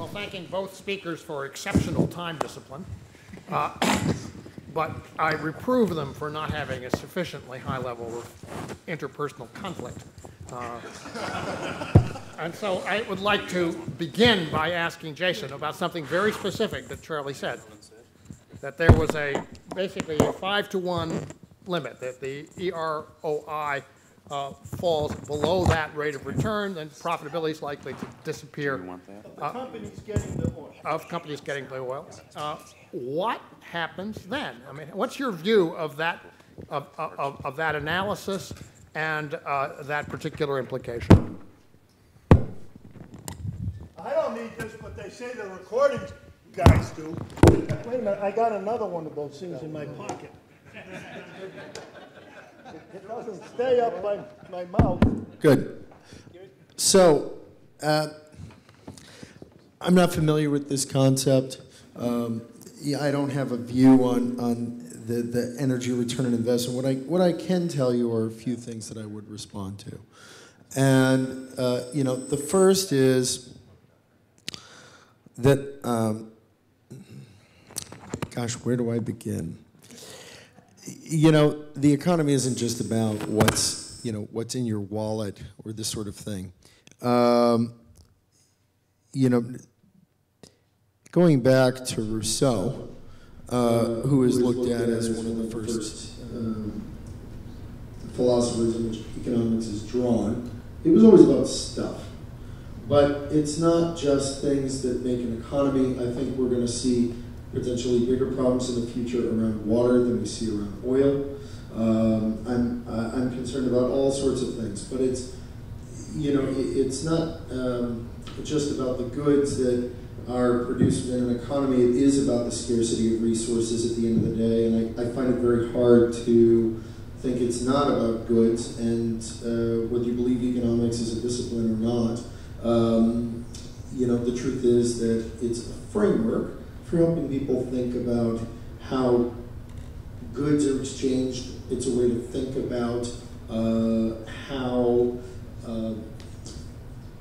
while thanking both speakers for exceptional time discipline, but I reprove them for not having a sufficiently high level of interpersonal conflict. And so I would like to begin by asking Jason about something very specific that Charlie said, that there was basically a 5-to-1 limit, that the EROI falls below that rate of return, then profitability is likely to disappear. Of companies getting the oil. Of companies getting the oil. What happens then? I mean, what's your view of that that analysis and that particular implication? I don't need this, but they say the recordings guys do. Wait a minute, I got another one of those things in my pocket. It doesn't stay up by my mouth. Good. So, I'm not familiar with this concept. Yeah, I don't have a view on the energy return on investment. What I can tell you are a few things that I would respond to. And, you know, the first is that, gosh, where do I begin? You know, the economy isn't just about what's in your wallet or this sort of thing. You know, going back to Rousseau, who is looked at as one of the first philosophers in which economics is drawn, it was always about stuff. But it's not just things that make an economy. I think we're going to see potentially bigger problems in the future around water than we see around oil. I'm concerned about all sorts of things, but it's, you know, it's not just about the goods that are produced in an economy. It is about the scarcity of resources at the end of the day, and I find it very hard to think it's not about goods, and whether you believe economics is a discipline or not, you know, the truth is that it's a framework for helping people think about how goods are exchanged. It's a way to think about how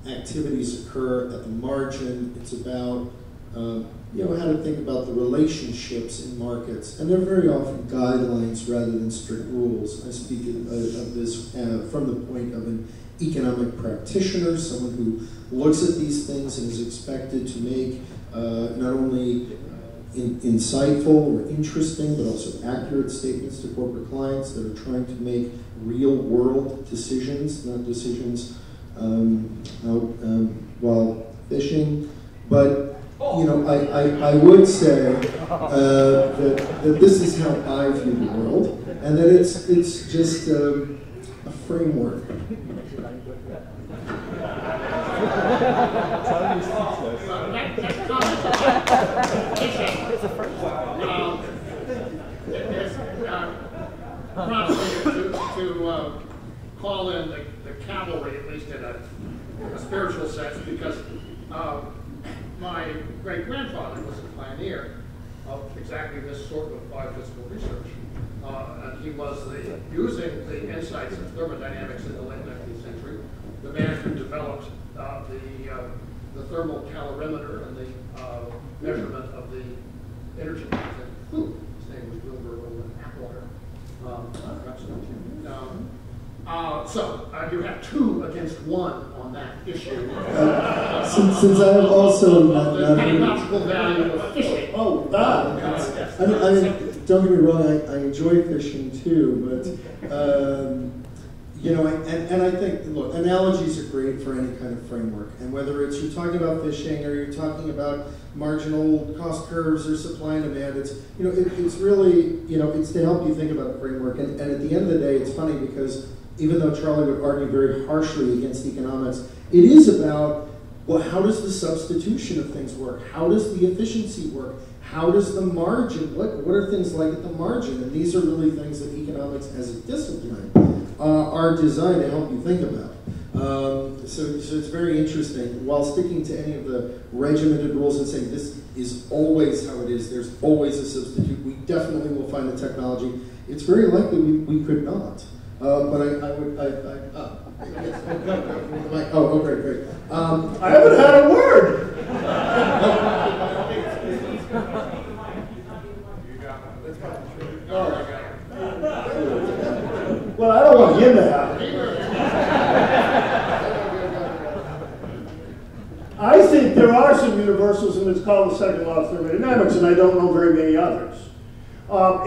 activities occur at the margin. It's about you know, how to think about the relationships in markets. And they're very often guidelines rather than strict rules. I speak of this from the point of an economic practitioner, someone who looks at these things and is expected to make not only insightful or interesting, but also accurate statements to corporate clients that are trying to make real-world decisions, not decisions out while fishing. But you know, I would say that this is how I view the world, and that it's just a framework. To call in the cavalry, at least in a spiritual sense, because my great-grandfather was a pioneer of exactly this sort of biophysical research. And he was using the insights of thermodynamics in the late 19th century, the man who developed the thermal calorimeter and the measurement of the energy content of food. His name was Bloomberg over in Atwater. So you have 2 against 1 on that issue. Since I have also the pedagogical value of fishing. Oh, that. I mean, don't get me wrong. I enjoy fishing too, but you know, and I think, look, analogies are great for any kind of framework, and whether it's you're talking about fishing or you're talking about marginal cost curves or supply and demand, it's, you know, it's really, you know, it's to help you think about a framework. And at the end of the day, it's funny because even though Charlie would argue very harshly against economics, it is about, well, how does the substitution of things work? How does the efficiency work? How does the margin, what are things like at the margin? And these are really things that economics as a discipline are designed to help you think about. So it's very interesting. While sticking to any of the regimented rules and saying this is always how it is, there's always a substitute, we definitely will find the technology. It's very likely we could not. But I haven't had a word. I think there are some universals, and it's called the second law of thermodynamics, and I don't know very many others. I've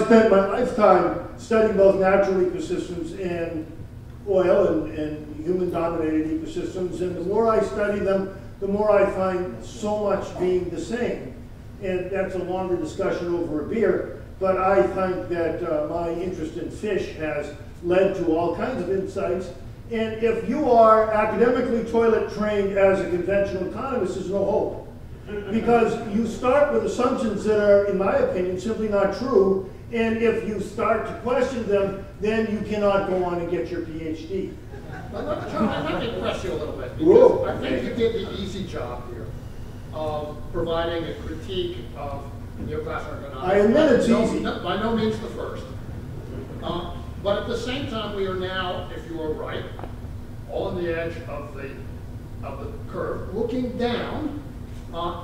spent my lifetime studying both natural ecosystems and oil and human-dominated ecosystems, and the more I study them, the more I find so much being the same. And that's a longer discussion over a beer, but I think that my interest in fish has led to all kinds of insights. And if you are academically toilet trained as a conventional economist, there's no hope. Because you start with assumptions that are, in my opinion, simply not true. And if you start to question them, then you cannot go on and get your PhD. John, I'd like to press you a little bit, because I think you did the easy job here of providing a critique of neoclassical economics. I admit it's easy. By no means the first. But at the same time, we are now, if you are right, on the edge of the curve, looking down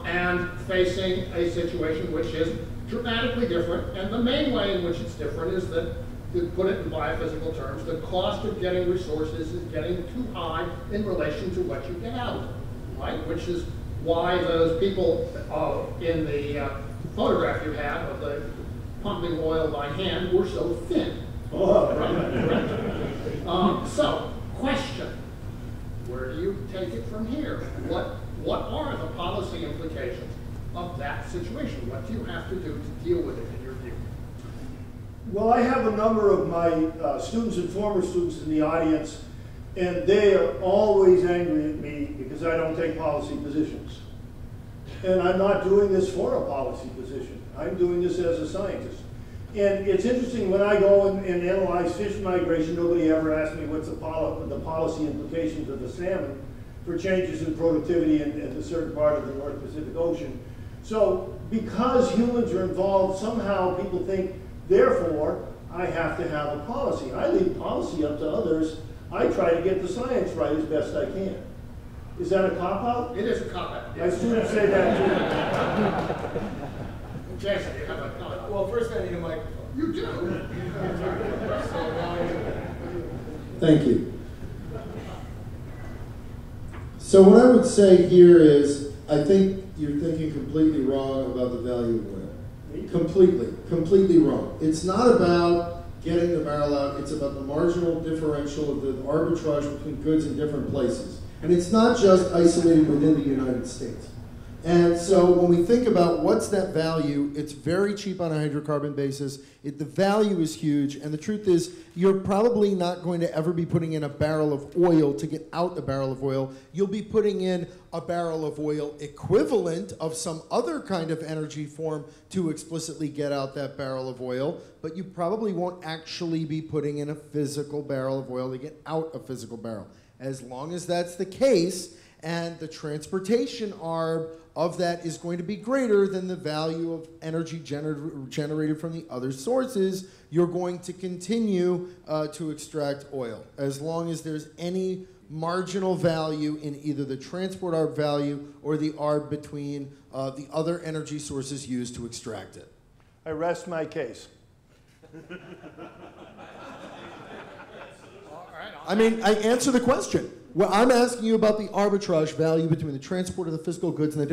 and facing a situation which is dramatically different. And the main way in which it's different is that, to put it in biophysical terms, the cost of getting resources is getting too high in relation to what you get out of it, right? Which is why those people in the photograph you have of the pumping oil by hand were so thin. Right? So, question, where do you take it from here? What are the policy implications of that situation? What do you have to do to deal with it in your view? Well, I have a number of my students and former students in the audience, and they are always angry at me because I don't take policy positions. And I'm not doing this for a policy position. I'm doing this as a scientist. And it's interesting, when I go and analyze fish migration, nobody ever asks me what's the policy implications of the salmon for changes in productivity in a certain part of the North Pacific Ocean. So because humans are involved, somehow people think, therefore, I have to have a policy. I leave policy up to others. I try to get the science right as best I can. Is that a cop-out? It is a cop-out. My students say that too. Jason, you have a comment? Well, first I need a microphone. You do. Thank you. So what I would say here is, I think you're thinking completely wrong about the value of oil. Completely wrong. It's not about getting the barrel out, it's about the marginal differential of the arbitrage between goods in different places. And it's not just isolated within the United States. And so when we think about what's that value, it's very cheap on a hydrocarbon basis. The value is huge, and the truth is you're probably not going to ever be putting in a barrel of oil to get out a barrel of oil. You'll be putting in a barrel of oil equivalent of some other kind of energy form to explicitly get out that barrel of oil, but you probably won't actually be putting in a physical barrel of oil to get out a physical barrel. As long as that's the case, and the transportation arb of that is going to be greater than the value of energy generated from the other sources, you're going to continue to extract oil, as long as there's any marginal value in either the transport arb value or the arb between the other energy sources used to extract it. I rest my case. I mean, I answer the question. Well, I'm asking you about the arbitrage value between the transport of the physical goods and the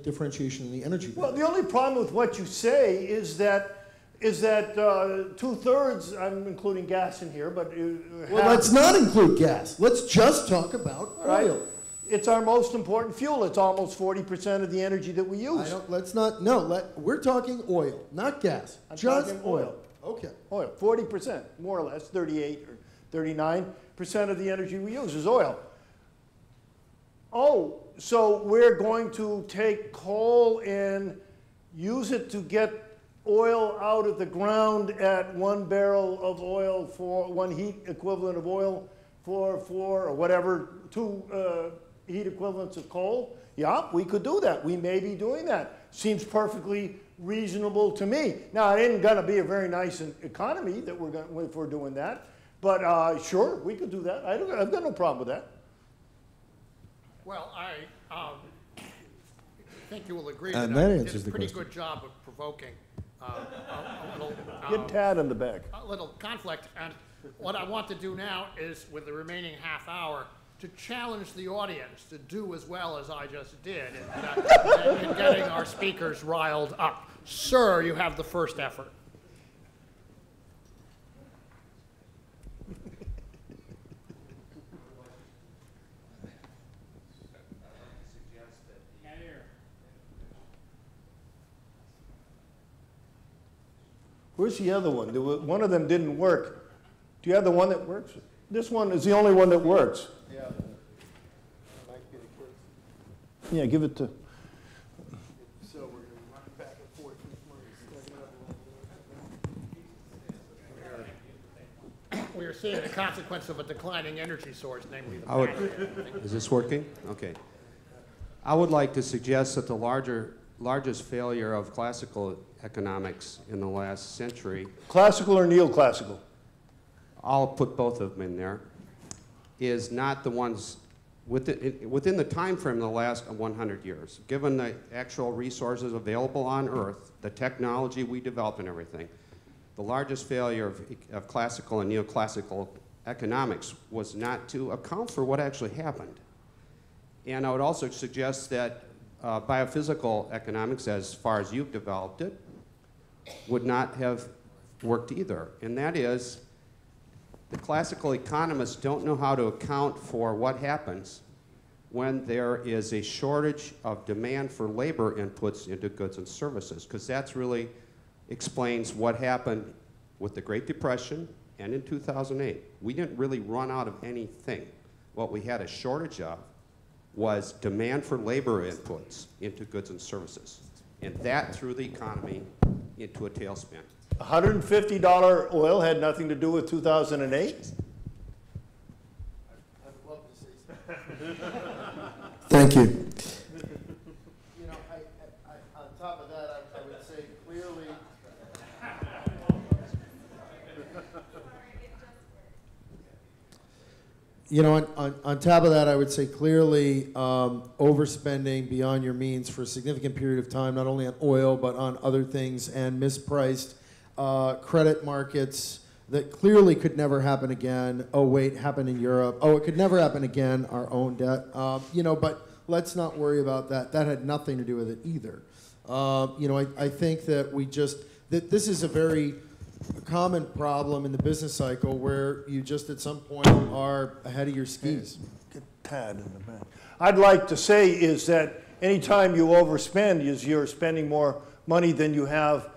differentiation in the energy value. Well, the only problem with what you say is that 2/3, I'm including gas in here, but well, let's not include gas. Let's just talk about oil. Right. It's our most important fuel. It's almost 40% of the energy that we use. We're talking oil, not gas. I'm just talking oil. Okay. Oil, 40%, more or less, 38 or 39% of the energy we use is oil. Oh, so we're going to take coal and use it to get oil out of the ground at 1 barrel of oil for 1 heat equivalent of oil for or whatever, 2 heat equivalents of coal? Yeah, we could do that. We may be doing that. Seems perfectly reasonable to me. Now, it isn't going to be a very nice economy that if we're doing that. But sure, we could do that. I've got no problem with that. Well, I think you will agree And that that I answers did the a pretty question. good job of provoking a little, Get Tad in the back. a little conflict. And what I want to do now is, with the remaining half hour, to challenge the audience to do as well as I just did in getting our speakers riled up. Sir, you have the first effort. Where's the other one? One of them didn't work. Do you have the one that works? This one is the only one that works. Yeah. Yeah, give it to. So we're going to run back and forth. We are seeing the consequence of a declining energy source, namely the would, power. is this working? Okay. I would like to suggest that the largest failure of classical economics in the last century, Classical or neoclassical? I'll put both of them in there, is not the ones within the time frame of the last 100 years. Given the actual resources available on Earth, the technology we develop and everything, the largest failure of classical and neoclassical economics was not to account for what actually happened. And I would also suggest that biophysical economics, as far as you've developed it, would not have worked either. And that is, the classical economists don't know how to account for what happens when there is a shortage of demand for labor inputs into goods and services, because that's really explains what happened with the Great Depression and in 2008. We didn't really run out of anything. What we had a shortage of was demand for labor inputs into goods and services. And that threw the economy into a tailspin. $150 oil had nothing to do with 2008? I'd love to say something. Thank you. You know, on top of that, I would say clearly. You know, on top of that, I would say clearly overspending beyond your means for a significant period of time, not only on oil, but on other things, and mispriced credit markets that clearly could never happen again. Oh, wait, happened in Europe. Oh, it could never happen again, our own debt. You know, but let's not worry about that. That had nothing to do with it either. You know, I think that that this is a very common problem in the business cycle where you just at some point are ahead of your skis. Get Tad in the back. I'd like to say is that anytime you overspend is you're spending more money than you have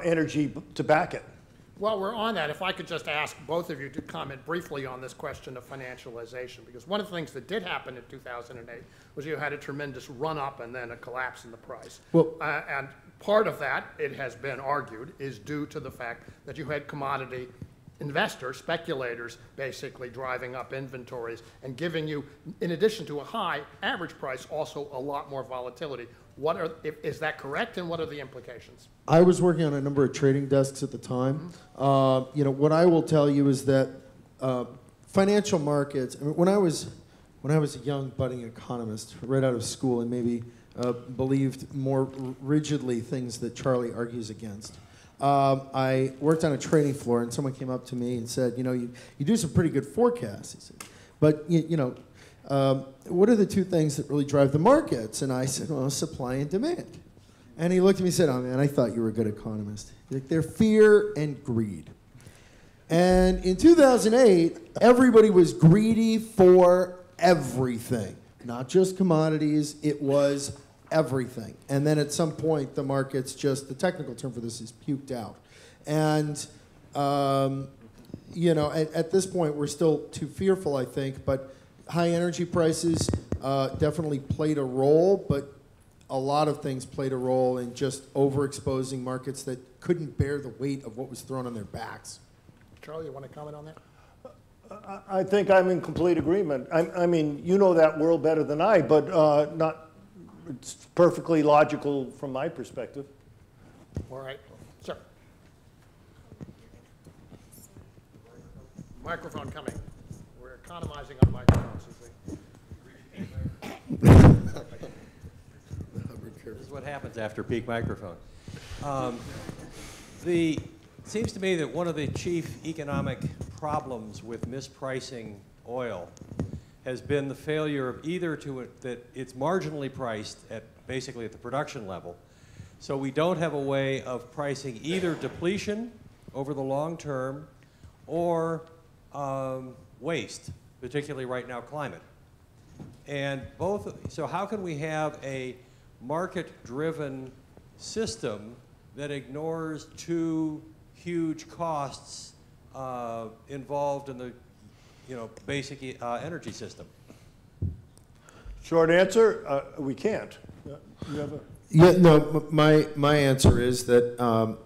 energy to back it. Well, we're on that. If I could just ask both of you to comment briefly on this question of financialization, because one of the things that did happen in 2008 was you had a tremendous run-up and then a collapse in the price. Well, and part of that, it has been argued, is due to the fact that you had commodity investors, speculators, basically driving up inventories and giving you, in addition to a high average price, also a lot more volatility. Is that correct, and what are the implications? I was working on a number of trading desks at the time. You know, what I will tell you is that financial markets. I mean, when I was a young budding economist, right out of school, and maybe believed more rigidly things that Charlie argues against. I worked on a trading floor, and someone came up to me and said, "You know, you do some pretty good forecasts." He said, "But you know." What are the two things that really drive the markets? And I said, well, supply and demand. And he looked at me and said, oh man, I thought you were a good economist. They're fear and greed. And in 2008, everybody was greedy for everything, not just commodities, it was everything. And then at some point, the markets just, the technical term for this is puked out. And, you know, at this point, we're still too fearful, I think, but high energy prices definitely played a role, but a lot of things played a role in just overexposing markets that couldn't bear the weight of what was thrown on their backs. Charlie, you want to comment on that? I think I'm in complete agreement. I mean, you know that world better than I, but it's perfectly logical from my perspective. All right. Sir. Microphone coming. We're economizing on microphones. This is what happens after peak microphone. It seems to me that one of the chief economic problems with mispricing oil has been the failure of either that it's marginally priced at basically at the production level. So we don't have a way of pricing either depletion over the long term or waste, particularly right now climate. And so how can we have a market-driven system that ignores two huge costs involved in the basic energy system? Short answer, we can't. You have a... Yeah, no, my answer is that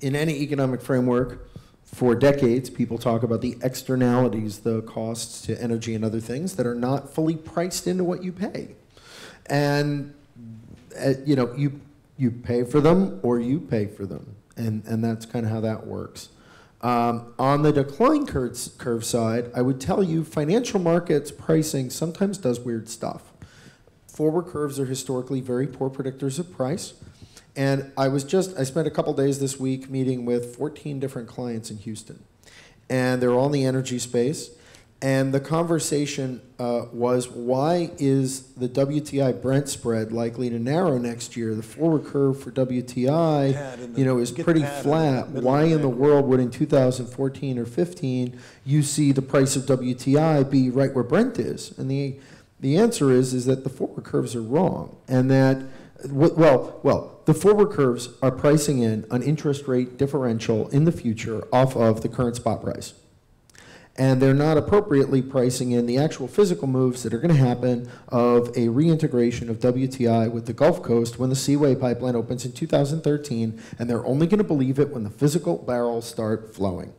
in any economic framework, for decades, people talk about the externalities, the costs to energy and other things that are not fully priced into what you pay. And, you pay for them or you pay for them. And that's kind of how that works. On the decline curve side, I would tell you financial markets pricing sometimes does weird stuff. Forward curves are historically very poor predictors of price. And I spent a couple days this week meeting with 14 different clients in Houston. And they're all in the energy space. And the conversation was, why is the WTI Brent spread likely to narrow next year? The forward curve for WTI, is pretty flat. Why in the world would in 2014 or 15 you see the price of WTI be right where Brent is? And the answer is that the forward curves are wrong, and that the forward curves are pricing in an interest rate differential in the future off of the current spot price. And they're not appropriately pricing in the actual physical moves that are going to happen of a reintegration of WTI with the Gulf Coast when the Seaway pipeline opens in 2013, and they're only going to believe it when the physical barrels start flowing.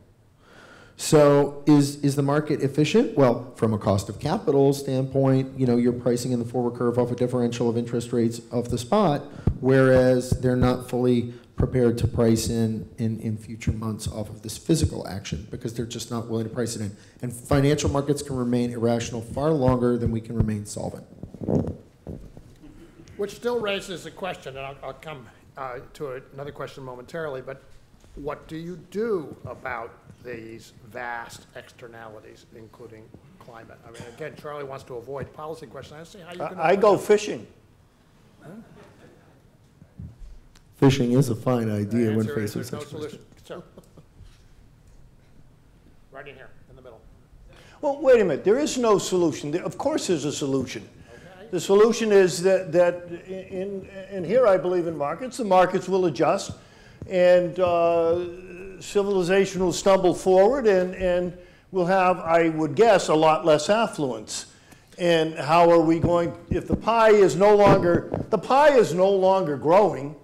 So is the market efficient? Well, from a cost of capital standpoint, you're pricing in the forward curve off a differential of interest rates off the spot, whereas they're not fully prepared to price in future months off of this physical action because they're just not willing to price it in. And financial markets can remain irrational far longer than we can remain solvent. Which still raises a question, and I'll come to another question momentarily, but what do you do about these vast externalities, including climate? I mean, again, Charlie wants to avoid policy questions. I don't see how you're going to... I go fishing. Huh? Fishing is a fine idea when faced with no such solution. So, right in here, in the middle. Well, wait a minute. There is no solution. Of course there's a solution. Okay. The solution is that in here I believe in markets. The markets will adjust, and civilization will stumble forward, and we'll have, I would guess, a lot less affluence. And how are we going, if the pie is no longer growing,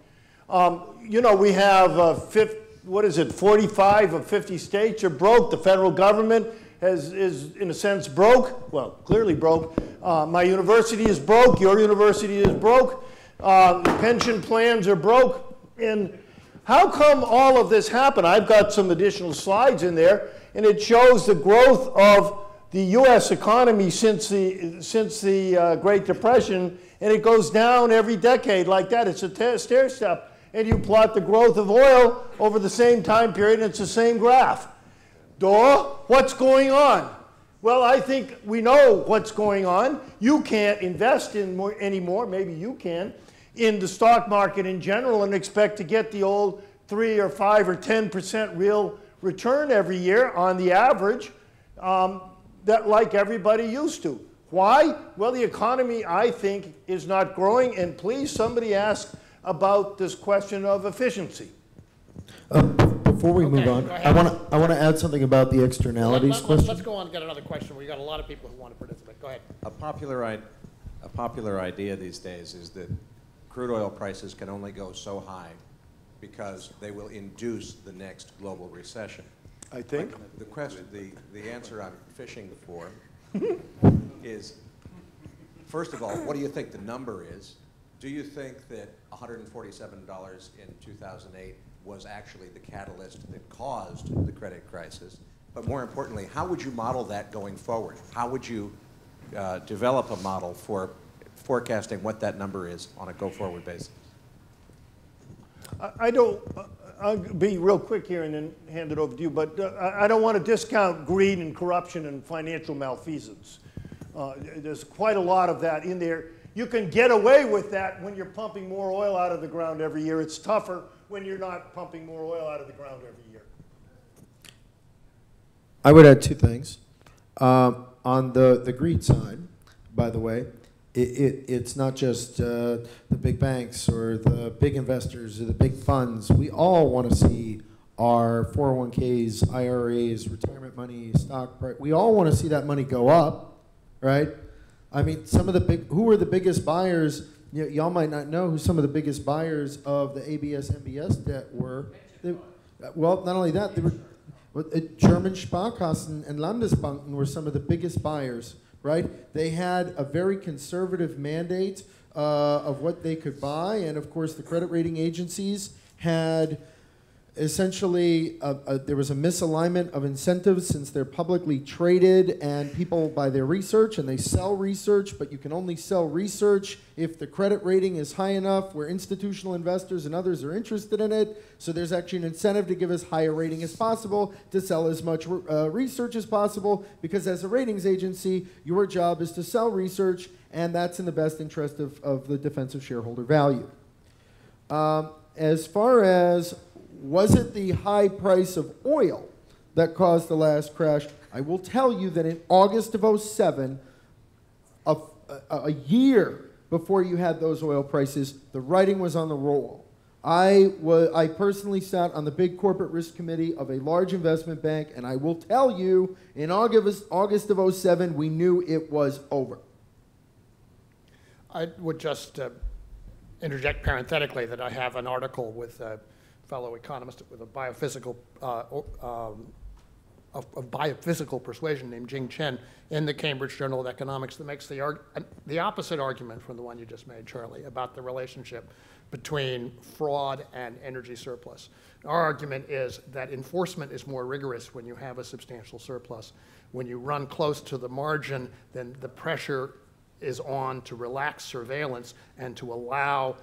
we have 45 of 50 states are broke. The federal government is in a sense broke, well, clearly broke. My university is broke, your university is broke, pension plans are broke. And how come all of this happened? I've got some additional slides in there, and it shows the growth of the U.S. economy since the Great Depression, and it goes down every decade like that. It's a stair step. And you plot the growth of oil over the same time period, and it's the same graph. What's going on? Well, I think we know what's going on. You can't invest anymore, maybe you can, in the stock market in general and expect to get the old 3 or 5 or 10% real return every year on the average that like everybody used to. Why? Well, the economy, I think, is not growing, and please, somebody ask about this question of efficiency. Before we move on, I want to add something about the externalities question. Let's go on and get another question. We've got a lot of people who want to participate. Go ahead. A popular idea these days is that crude oil prices can only go so high because they will induce the next global recession. I think. The question, the answer I'm fishing for is, first of all, what do you think the number is? Do you think that $147 in 2008 was actually the catalyst that caused the credit crisis? But more importantly, how would you model that going forward? How would you develop a model for forecasting what that number is on a go-forward basis? I'll be real quick here and then hand it over to you, but I don't want to discount greed and corruption and financial malfeasance. There's quite a lot of that in there. You can get away with that when you're pumping more oil out of the ground every year. It's tougher when you're not pumping more oil out of the ground every year. I would add two things. On the greed side, by the way, it's not just the big banks or the big investors or the big funds. We all want to see our 401ks, IRAs, retirement money, stock price. We all want to see that money go up, right? I mean, some of the who are the biggest buyers? Y'all might not know who some of the biggest buyers of the ABS MBS debt were. Well, not only that, they were German Sparkassen and Landesbanken were some of the biggest buyers, right? They had a very conservative mandate of what they could buy, and of course the credit rating agencies had essentially there was a misalignment of incentives since they're publicly traded and people buy their research and they sell research, but you can only sell research if the credit rating is high enough where institutional investors and others are interested in it. So there's actually an incentive to give as high a rating as possible, to sell as much research as possible, because as a ratings agency, your job is to sell research, and that's in the best interest of the defense of shareholder value. As far as was it the high price of oil that caused the last crash? I will tell you that in August of 2007, a year before you had those oil prices, the writing was on the wall. I personally sat on the big corporate risk committee of a large investment bank, and I will tell you, in August of 2007, we knew it was over. I would just interject parenthetically that I have an article with fellow economist with a biophysical persuasion named Jing Chen in the Cambridge Journal of Economics that makes the opposite argument from the one you just made, Charlie, about the relationship between fraud and energy surplus. Our argument is that enforcement is more rigorous when you have a substantial surplus. When you run close to the margin, then the pressure is on to relax surveillance and to allow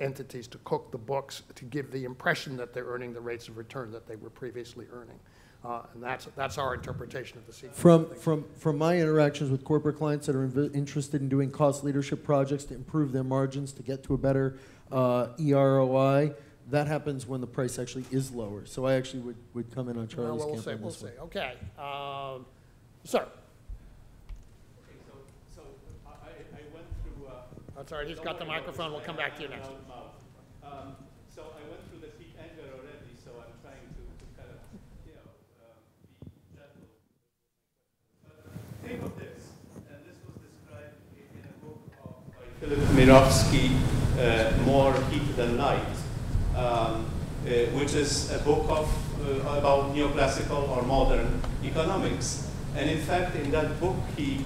entities to cook the books to give the impression that they're earning the rates of return that they were previously earning. And that's our interpretation of the secret. From my interactions with corporate clients that are interested in doing cost leadership projects to improve their margins, to get to a better EROI, that happens when the price actually is lower. So I actually would come in on Charlie's camp. We'll see. Okay. Sir. That's all right, he's got the microphone. We'll come back to you next. So I went through the heat anger already, so I'm trying to kind of, be gentle. Think of this, and this was described in a book by Philip Mirowski, More Heat Than Light, which is a book about neoclassical or modern economics. And in fact, in that book, he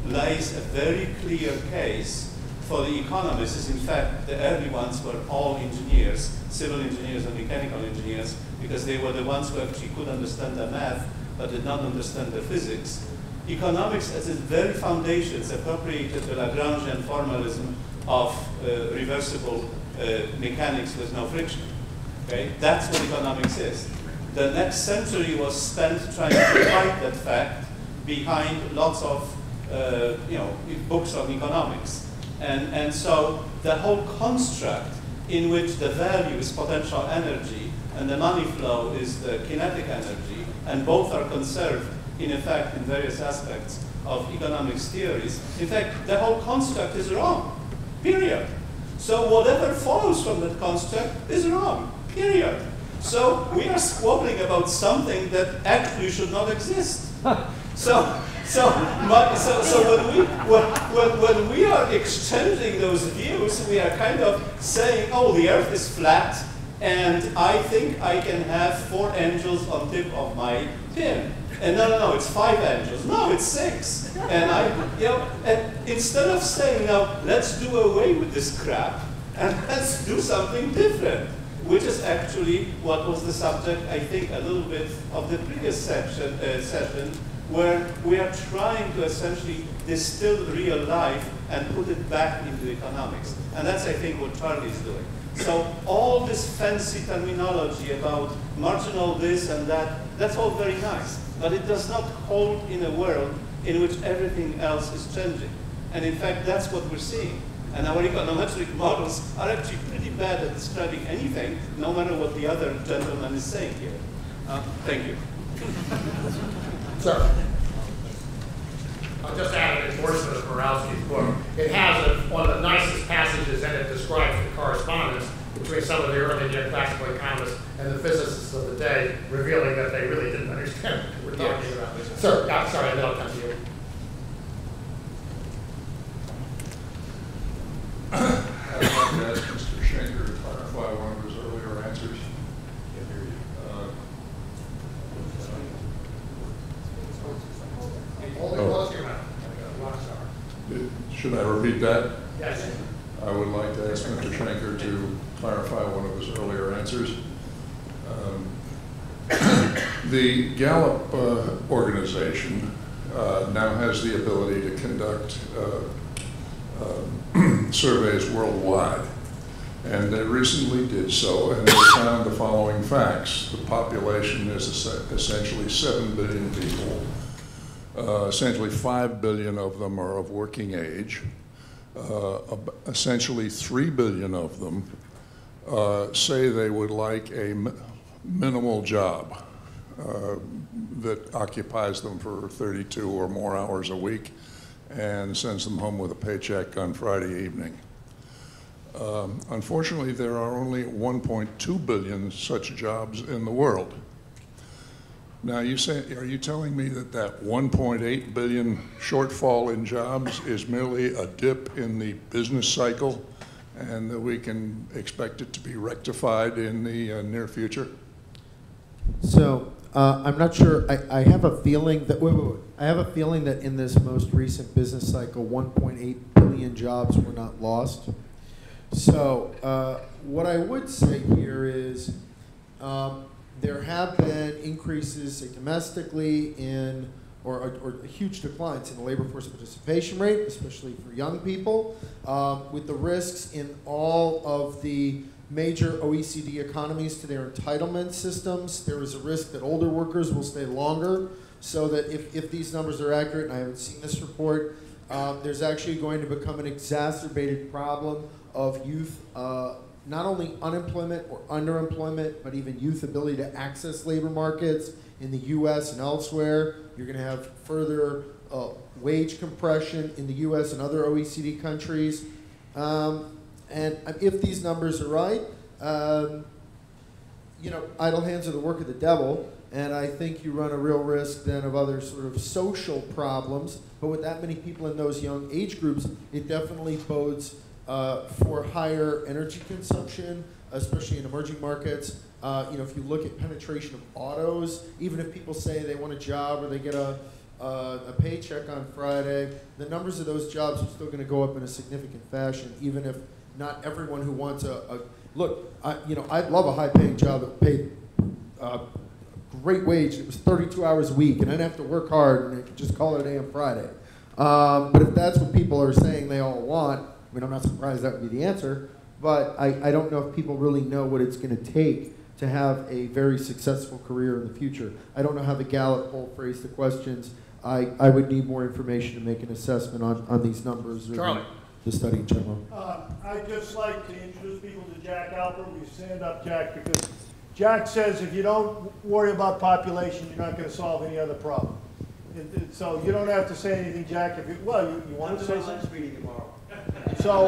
lays a very clear case for the economists. In fact, the early ones were all engineers, civil engineers and mechanical engineers, because they were the ones who actually could understand the math but did not understand the physics. Economics, as its very foundations, appropriated the Lagrangian formalism of reversible mechanics with no friction. Okay? That's what economics is. The next century was spent trying to fight that fact behind lots of books on economics. And so the whole construct in which the value is potential energy and the money flow is the kinetic energy, and both are conserved in effect in various aspects of economics theories, in fact, the whole construct is wrong, period. So whatever follows from that construct is wrong, period. So we are squabbling about something that actually should not exist. So when we are exchanging those views, we are kind of saying, oh, the earth is flat, and I think I can have 4 angels on tip of my pin. And no, it's 5 angels. No, it's 6. And and instead of saying, now, let's do away with this crap, and let's do something different, which is actually what was the subject, I think, a little bit of the previous session, where we are trying to essentially distill real life and put it back into economics. And that's, I think, what Charlie is doing. So all this fancy terminology about marginal this and that, that's all very nice. But it does not hold in a world in which everything else is changing. And in fact, that's what we're seeing. And our econometric models are actually pretty bad at describing anything, no matter what the other gentleman is saying here. Thank you. Sir. I'll just add an endorsement of Borowski's book. It has one of the nicest passages in it describes the correspondence between some of the early classical economists and the physicists of the day, revealing that they really didn't understand what we're talking about. Sir, sorry, and then I'll come to you. I'd like to ask Mr. Schenker to clarify one of his earlier answers. Should I repeat that? Yes. I would like to ask Mr. Schenker to clarify one of his earlier answers. The Gallup organization now has the ability to conduct surveys worldwide. And they recently did so, and they found the following facts. The population is essentially 7 billion people. Essentially 5 billion of them are of working age. Essentially 3 billion of them say they would like a minimal job that occupies them for 32 or more hours a week and sends them home with a paycheck on Friday evening. Unfortunately, there are only 1.2 billion such jobs in the world. Now, are you telling me that that 1.8 billion shortfall in jobs is merely a dip in the business cycle and that we can expect it to be rectified in the near future? So I'm not sure. I have a feeling that I have a feeling that in this most recent business cycle, 1.8 billion jobs were not lost. So what I would say here is there have been increases, say, domestically in, or huge declines in the labor force participation rate, especially for young people, with the risks in all of the major OECD economies to their entitlement systems. There is a risk that older workers will stay longer, so that if these numbers are accurate, and I haven't seen this report, there's actually going to become an exacerbated problem of youth, not only unemployment or underemployment, but even youth ability to access labor markets in the US and elsewhere. You're going to have further wage compression in the US and other OECD countries. And if these numbers are right, you know, idle hands are the work of the devil, and I think you run a real risk then of other sort of social problems. But with that many people in those young age groups, it definitely bodes for higher energy consumption, especially in emerging markets. You know, if you look at penetration of autos, even if people say they want a job or they get a paycheck on Friday, the numbers of those jobs are still going to go up in a significant fashion, even if not everyone who wants look, you know, I'd love a high-paying job that paid great wage. It was 32 hours a week, and I didn't have to work hard, and I could just call it a day on Friday. But if that's what people are saying they all want, I mean, I'm not surprised that would be the answer, but I don't know if people really know what it's going to take to have a very successful career in the future. I don't know how the Gallup poll phrased the questions. I would need more information to make an assessment on these numbers. Charlie. The study in general. I'd just like to introduce people to Jack Alper. We stand up, Jack, because Jack says if you don't worry about population, you're not going to solve any other problem. So you don't have to say anything, Jack. If you want to say something? So,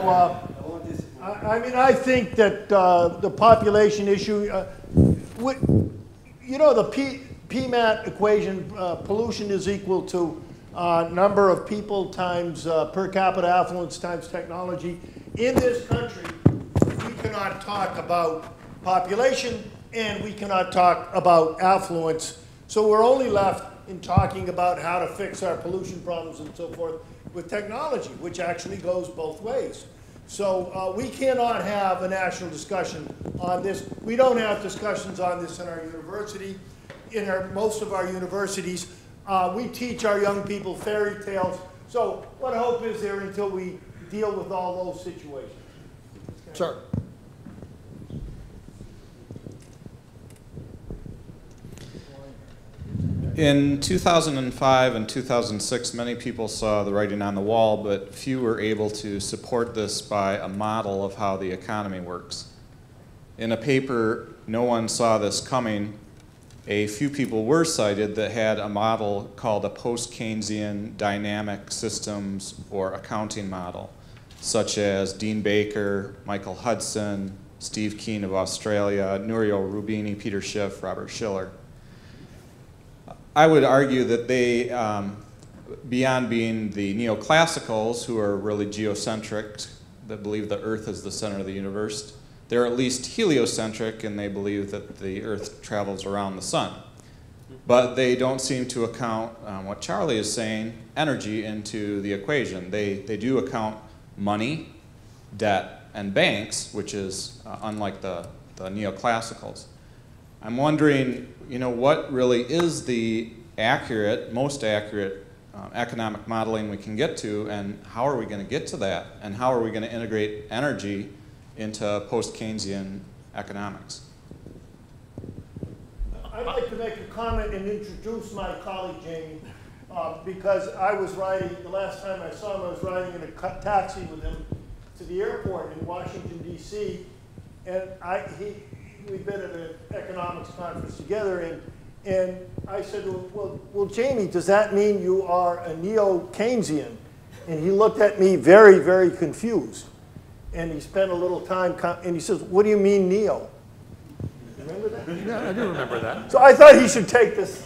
I mean, I think that the population issue, you know, the PMAT equation, pollution is equal to number of people times per capita affluence times technology. In this country, we cannot talk about population and we cannot talk about affluence. So we're only left in talking about how to fix our pollution problems and so forth with technology, which actually goes both ways. So we cannot have a national discussion on this. We don't have discussions on this in our university. In most of our universities, we teach our young people fairy tales. So what hope is there until we deal with all those situations? Sir. In 2005 and 2006, many people saw the writing on the wall, but few were able to support this by a model of how the economy works. In a paper, no one saw this coming. A few people were cited that had a model called a post-Keynesian dynamic systems or accounting model, such as Dean Baker, Michael Hudson, Steve Keen of Australia, Nouriel Roubini, Peter Schiff, Robert Schiller. I would argue that they, beyond being the neoclassicals, who are really geocentric, that believe the Earth is the center of the universe, they're at least heliocentric, and they believe that the Earth travels around the sun. But they don't seem to account, what Charlie is saying, energy into the equation. They do account money, debt, and banks, which is unlike the neoclassicals. I'm wondering, what really is the most accurate economic modeling we can get to, and how are we going to get to that, and how are we going to integrate energy into post-Keynesian economics? I'd like to make a comment and introduce my colleague, Jamie, because I was riding, the last time I saw him, I was riding in a taxi with him to the airport in Washington, D.C., and we'd been at an economics conference together, and I said to him, well, Jamie, does that mean you are a neo-Keynesian? And he looked at me very, very confused. And he spent a little time, and he says, what do you mean neo? Remember that? Yeah, I do remember that. So I thought he should take this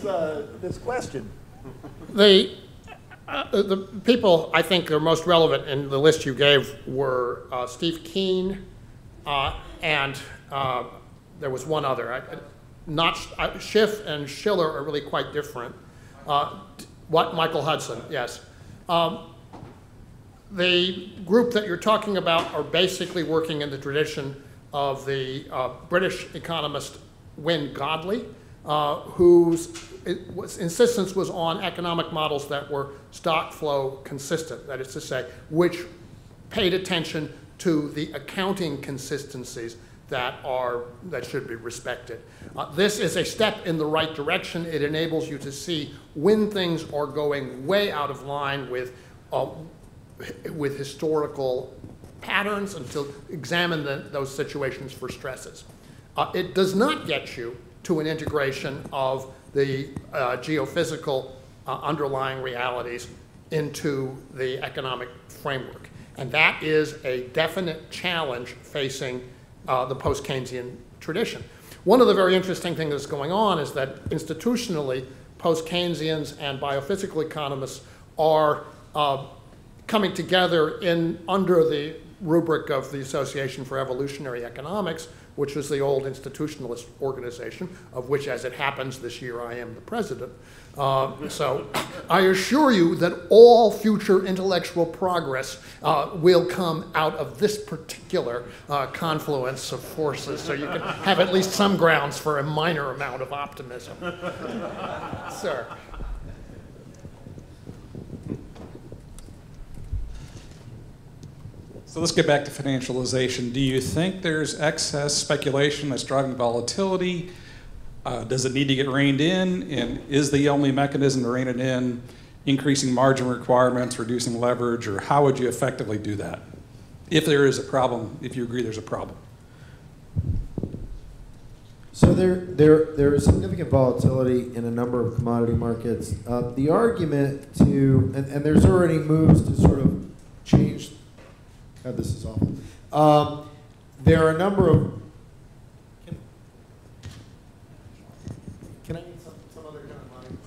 question. The people I think are most relevant in the list you gave were Steve Keen, and there was one other. Schiff and Schiller are really quite different. Michael Hudson, yes. The group that you're talking about are basically working in the tradition of the British economist Wynne Godley, whose insistence was on economic models that were stock flow consistent, that is to say, which paid attention to the accounting consistencies that should be respected. This is a step in the right direction. It enables you to see when things are going way out of line with historical patterns and to examine those situations for stresses. It does not get you to an integration of the geophysical underlying realities into the economic framework. And that is a definite challenge facing the post-Keynesian tradition. One of the very interesting things that's going on is that institutionally, post-Keynesians and biophysical economists are coming together under the rubric of the Association for Evolutionary Economics, which was the old institutionalist organization, of which, as it happens, this year I am the president. So I assure you that all future intellectual progress will come out of this particular confluence of forces, so you can have at least some grounds for a minor amount of optimism. Sir. So let's get back to financialization. Do you think there's excess speculation that's driving volatility? Does it need to get reined in? And is the only mechanism to rein it in increasing margin requirements, reducing leverage, or how would you effectively do that? If there is a problem, if you agree there's a problem. So there is significant volatility in a number of commodity markets. The argument to, and there's already moves to sort of change. God, this is awful. There are a number of. Can I need some other kind of money?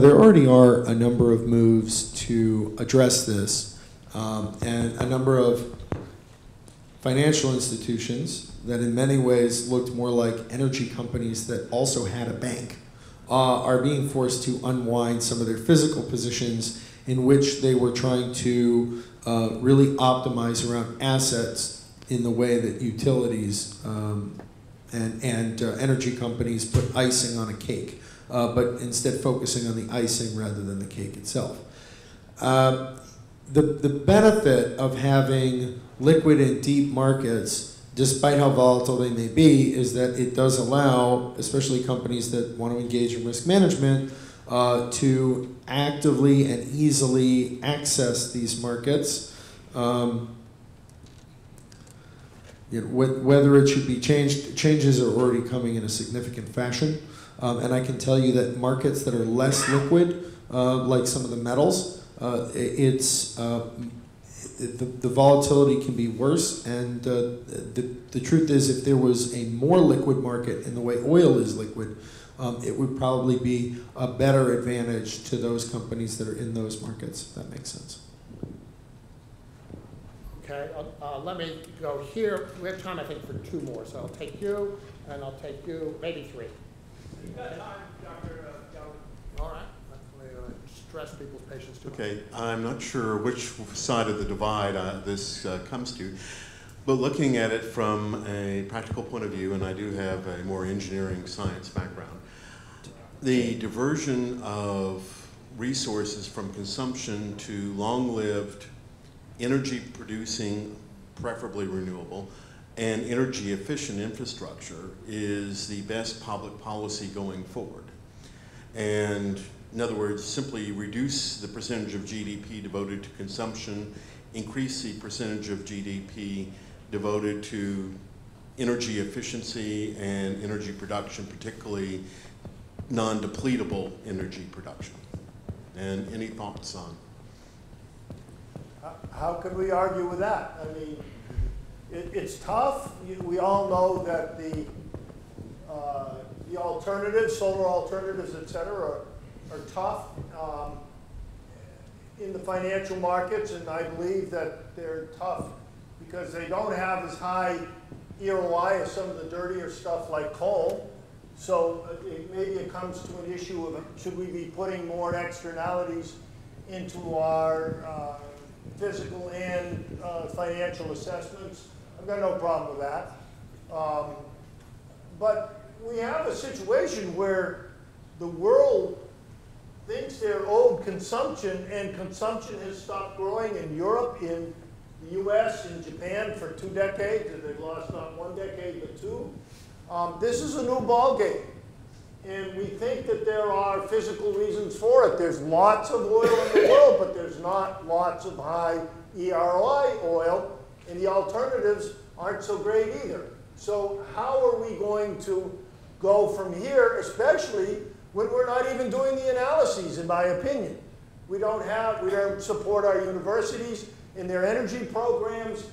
There already are a number of moves to address this, and a number of financial institutions that in many ways looked more like energy companies that also had a bank are being forced to unwind some of their physical positions in which they were trying to really optimize around assets in the way that utilities and energy companies put icing on a cake, but instead focusing on the icing rather than the cake itself. The benefit of having liquid and deep markets despite how volatile they may be, is that it does allow, especially companies that want to engage in risk management, to actively and easily access these markets. Whether it should be changed, changes are already coming in a significant fashion. And I can tell you that markets that are less liquid, like some of the metals, the volatility can be worse. And the truth is, if there was a more liquid market in the way oil is liquid, it would probably be a better advantage to those companies that are in those markets, if that makes sense. Okay, let me go here. We have time, I think, for 2 more. So I'll take you, and I'll take you, maybe 3. You've got time, Dr. Galbraith. All right. Let me stress people's patience too much. Okay, I'm not sure which side of the divide this comes to, but looking at it from a practical point of view, and I do have a more engineering science background, the diversion of resources from consumption to long-lived, energy-producing, preferably renewable, and energy-efficient infrastructure is the best public policy going forward. And in other words, simply reduce the percentage of GDP devoted to consumption, increase the percentage of GDP devoted to energy efficiency and energy production, particularly non-depletable energy production. And any thoughts on? How can we argue with that? I mean, it's tough. We all know that the alternatives, solar alternatives, et cetera, are tough in the financial markets, and I believe that they're tough because they don't have as high ROI as some of the dirtier stuff like coal. So maybe it comes to an issue of should we be putting more externalities into our physical and financial assessments. I've got no problem with that. But we have a situation where the world thinks they're owed consumption, and consumption has stopped growing in Europe, in the US, in Japan for 2 decades, and they've lost not 1 decade but 2. This is a new ballgame. And we think that there are physical reasons for it. There's lots of oil in the world, but there's not lots of high EROI oil, and the alternatives aren't so great either. So how are we going to go from here, especially when we're not even doing the analyses, in my opinion? We don't support our universities in their energy programs.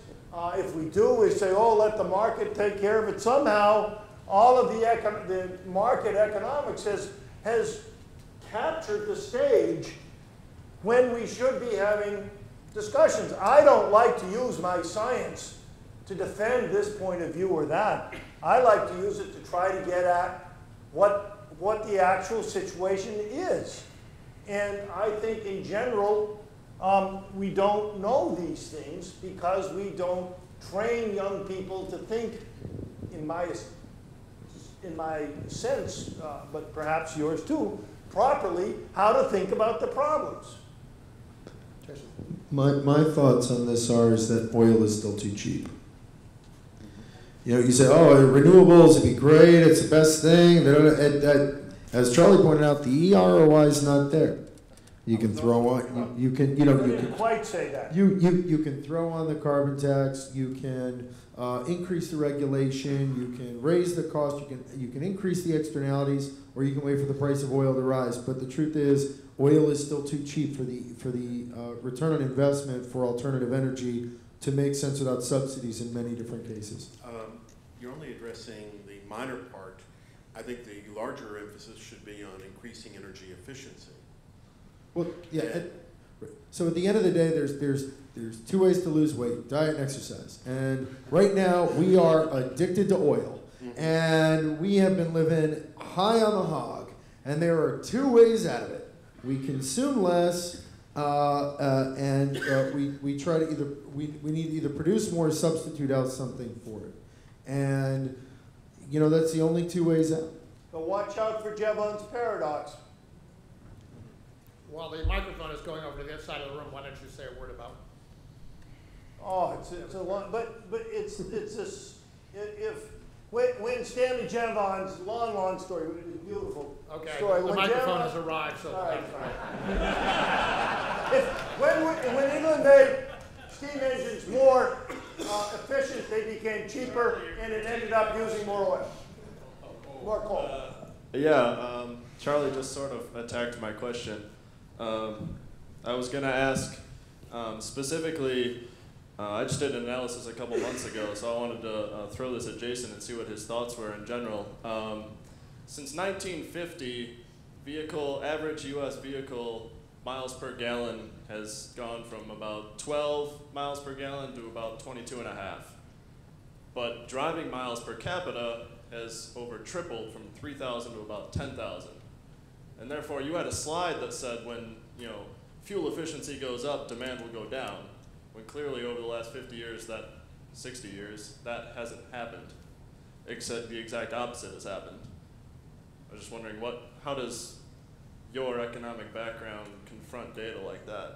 If we do, we say, oh, let the market take care of it. Somehow, all of the market economics has captured the stage when we should be having discussions. I don't like to use my science to defend this point of view or that. I like to use it to try to get at what the actual situation is. And I think in general, we don't know these things because we don't train young people to think, in my sense, but perhaps yours too, properly, how to think about the problems. My thoughts on this is that oil is still too cheap. You know, you say, oh, renewables would be great, it's the best thing. As Charlie pointed out, the EROI is not there. You can throw on, you can, you know, you can quite say that. You can throw on the carbon tax. You can increase the regulation. You can raise the cost. You can increase the externalities, or you can wait for the price of oil to rise. But the truth is, oil is still too cheap for the return on investment for alternative energy to make sense without subsidies in many different cases. You're only addressing the minor part. I think the larger emphasis should be on increasing energy efficiency. Well, yeah. So at the end of the day, there's 2 ways to lose weight: diet and exercise. And right now, we are addicted to oil, and we have been living high on the hog. And there are 2 ways out of it: we consume less, and we try to we need to either produce more or substitute out something for it. And you know, that's the only 2 ways out. So watch out for Jevons paradox. While the microphone is going over to the other side of the room, why don't you say a word about? Oh, it's a lot, but it's this. When Stanley Javon's, long story, it was a beautiful story. The When microphone Javon- has arrived, so. All right, when England made steam engines more efficient, they became cheaper, and it ended up using more oil, more coal. Charlie just sort of attacked my question. I was going to ask specifically, I just did an analysis a couple months ago, so I wanted to throw this at Jason and see what his thoughts were in general. Since 1950, average US vehicle miles per gallon has gone from about 12 miles per gallon to about 22.5. But driving miles per capita has over tripled from 3,000 to about 10,000. And therefore, you had a slide that said when fuel efficiency goes up, demand will go down. When clearly over the last 50 years, 60 years, that hasn't happened. Except the exact opposite has happened. I was just wondering, how does your economic background confront data like that?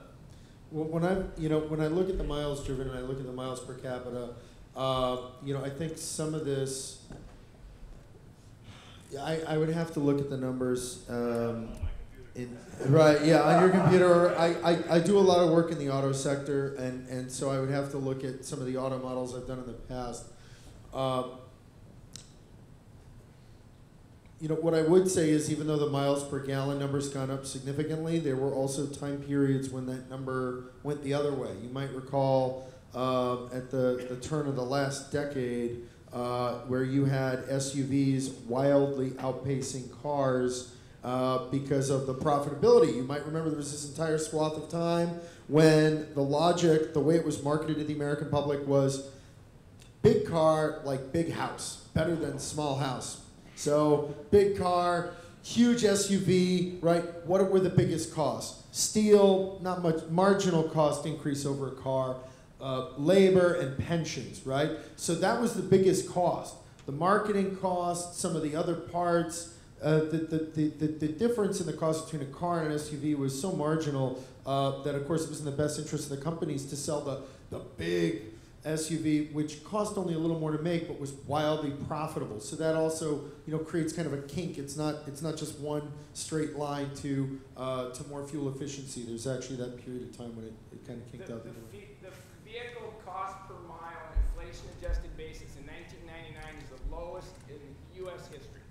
Well, when I look at the miles driven and I look at the miles per capita, I think some of this, I would have to look at the numbers. Right, yeah, on your computer. I do a lot of work in the auto sector, and so I would have to look at some of the auto models I've done in the past. What I would say is even though the miles per gallon number's gone up significantly, there were also time periods when that number went the other way. You might recall at the turn of the last decade where you had SUVs wildly outpacing cars because of the profitability. You might remember there was this entire swath of time when the logic, the way it was marketed to the American public was big car like big house, better than small house. So big car, huge SUV, right? What were the biggest costs? Steel, not much, marginal cost increase over a car. Labor and pensions, right? So that was the biggest cost. The marketing cost, some of the other parts, the difference in the cost between a car and an SUV was so marginal that, of course, it was in the best interest of the companies to sell the big SUV, which cost only a little more to make, but was wildly profitable. So that also, creates kind of a kink. It's not just one straight line to more fuel efficiency. There's actually that period of time when it kind of kinked out. The vehicle cost per mile on an inflation-adjusted basis in 1999 is the lowest in U.S. history.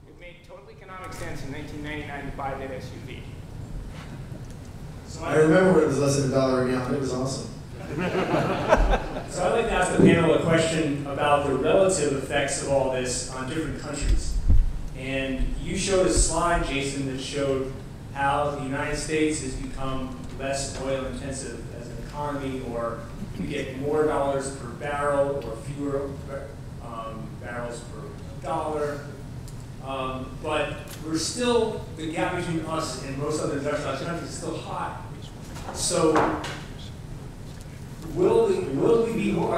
It made total economic sense in 1999 to buy that SUV. So I remember when it was less than $1 a gallon. It was awesome. So I'd like to ask the panel a question about the relative effects of all this on different countries. And you showed a slide, Jason, that showed how the United States has become less oil intensive as an economy, or we get more dollars per barrel or fewer barrels per dollar. But we're still, the gap between us and most other industrialized countries is still high. So are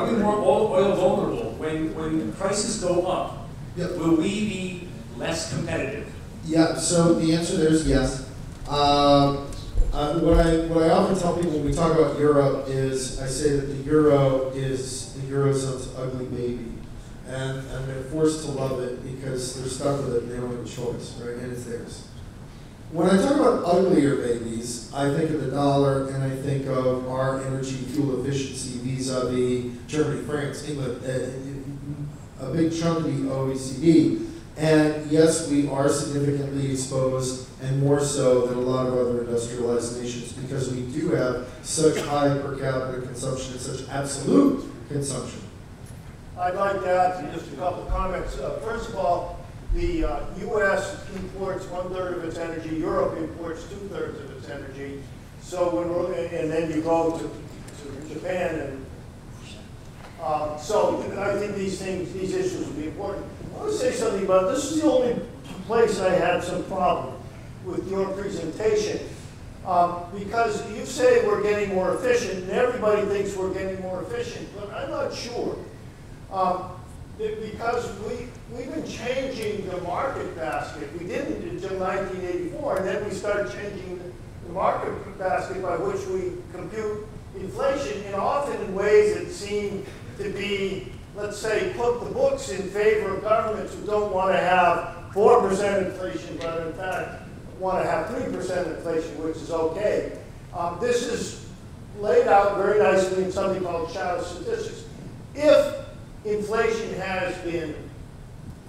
we more oil vulnerable when prices go up? Yep. Will we be less competitive? Yeah, so the answer there is yes. What I often tell people when we talk about Europe is I say that the euro is the Eurozone's ugly baby. And they're forced to love it because they're stuck with it and they don't have a choice, right? And it's theirs. When I talk about uglier babies, I think of the dollar and I think of our energy fuel efficiency vis-a-vis Germany, France, England, a big chunk of the OECD. And yes, we are significantly exposed, and more so than a lot of other industrialized nations, because we do have such high per capita consumption and such absolute consumption. I'd like to add just a couple of comments. First of all, the U.S. imports 1/3 of its energy. Europe imports 2/3 of its energy. So and then you go to Japan, and so I think these issues will be important. I want to say something about this. Is the only place I had some problem with your presentation, because you say we're getting more efficient, and everybody thinks we're getting more efficient, but I'm not sure. Because we've been changing the market basket. We didn't until 1984, and then we started changing the market basket by which we compute inflation, and often in ways that seem to be, let's say, put the books in favor of governments who don't want to have 4% inflation, but in fact want to have 3% inflation, which is okay. This is laid out very nicely in something called shadow statistics. If inflation has been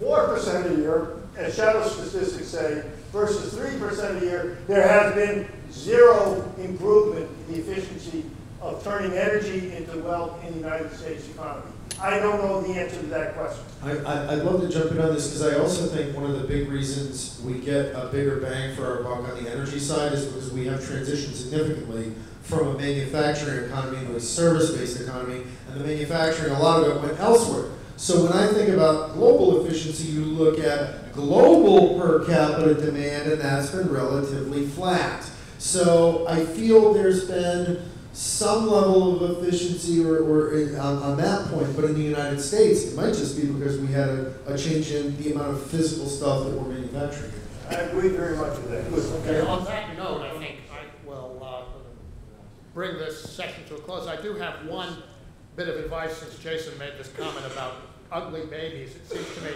4% a year, as shadow statistics say, versus 3% a year, there has been zero improvement in the efficiency of turning energy into wealth in the United States economy. I don't know the answer to that question. I'd love to jump in on this because I also think one of the big reasons we get a bigger bang for our buck on the energy side is because we have transitioned significantly from a manufacturing economy to a service-based economy, and the manufacturing, a lot of it went elsewhere. So when I think about global efficiency, you look at global per capita demand, and that's been relatively flat. So I feel there's been some level of efficiency on that point, but in the United States, it might just be because we had a change in the amount of physical stuff that we're manufacturing. I agree very much with that. Okay, on that note, I think I will bring this session to a close. I do have one bit of advice since Jason made this comment about ugly babies. It seems to me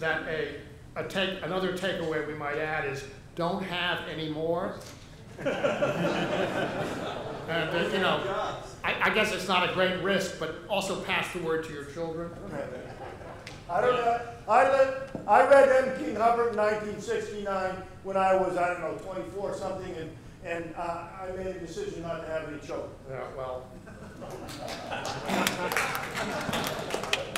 that another takeaway we might add is don't have any more. And, you know, I guess it's not a great risk, but also pass the word to your children. I don't know. I read M. King Hubbard in 1969 when I was, I don't know, 24 or something, and I made a decision not to have any children. Yeah, well.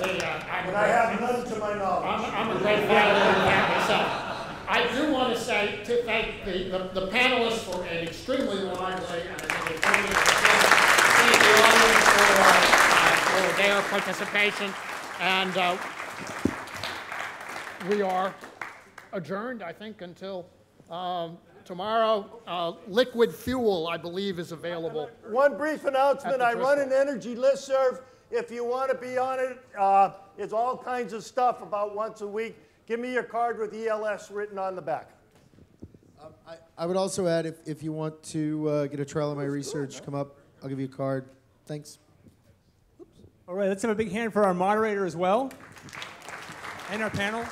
And I have none to my knowledge. I'm a great fan of that myself. I do want to say to thank the panelists for an extremely lively and thank the audience for their participation. And we are adjourned, I think, until tomorrow. Liquid fuel, I believe, is available. One brief announcement. I run an energy listserv. If you want to be on it, it's all kinds of stuff about once a week. Give me your card with ELS written on the back. I would also add, if you want to get a trial of my research, come up. I'll give you a card. Thanks. All right, let's have a big hand for our moderator as well, and our panel.